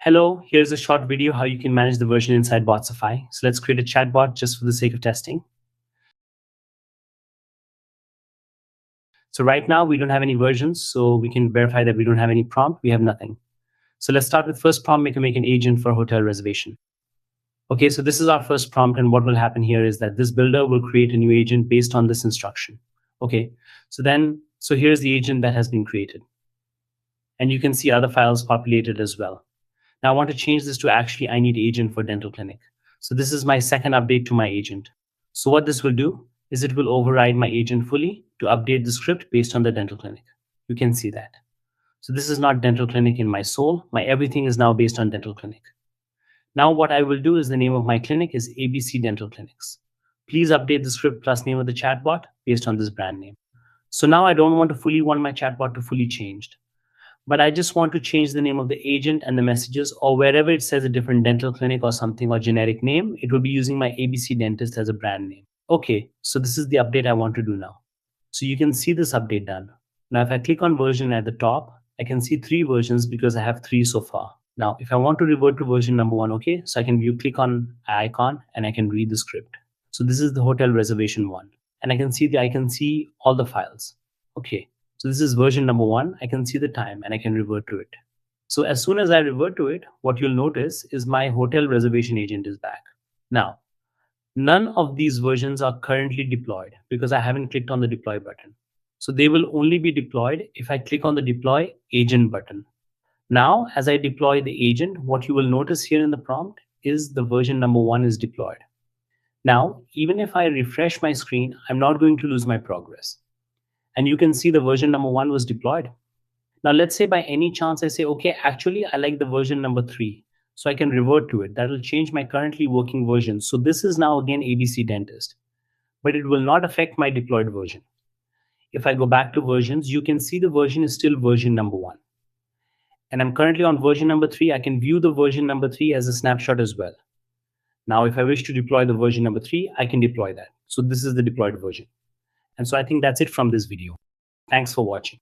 Hello, here's a short video how you can manage the version inside Botsify. So let's create a chatbot just for the sake of testing. So right now we don't have any versions, so we can verify that we don't have any prompt. We have nothing. So let's start with first prompt, make an agent for hotel reservation. Okay, so this is our first prompt, and what will happen here is that this builder will create a new agent based on this instruction. Okay, so here's the agent that has been created. And you can see other files populated as well. Now I want to change this to I need agent for dental clinic. So this is my second update to my agent. So what this will do is it will override my agent fully to update the script based on the dental clinic. You can see that. So this is not dental clinic in my soul. My everything is now based on dental clinic. Now what I will do is the name of my clinic is ABC Dental Clinics. Please update the script plus name of the chatbot based on this brand name. So now I don't want my chatbot to fully changed, but I just want to change the name of the agent and the messages, or wherever it says a different dental clinic or something or generic name, it will be using my ABC Dentist as a brand name. Okay, so this is the update I want to do now. So you can see this update done. Now, if I click on version at the top, I can see 3 versions because I have 3 so far. Now, if I want to revert to version number 1, okay, so I can click on icon and I can read the script. So this is the hotel reservation 1, and I can see all the files. Okay. So this is version number 1. I can see the time and I can revert to it. So as soon as I revert to it, what you'll notice is my hotel reservation agent is back. Now, none of these versions are currently deployed because I haven't clicked on the deploy button. So they will only be deployed if I click on the deploy agent button. Now, as I deploy the agent, what you will notice here in the prompt is the version number 1 is deployed. Now, even if I refresh my screen, I'm not going to lose my progress. And you can see the version number 1 was deployed. Now, let's say by any chance I say, okay, actually, I like the version number 3. So I can revert to it. That will change my currently working version. So this is now again ABC Dentist, but it will not affect my deployed version. If I go back to versions, you can see the version is still version number 1. And I'm currently on version number 3. I can view the version number 3 as a snapshot as well. Now, if I wish to deploy the version number 3, I can deploy that. So this is the deployed version. And so I think that's it from this video. Thanks for watching.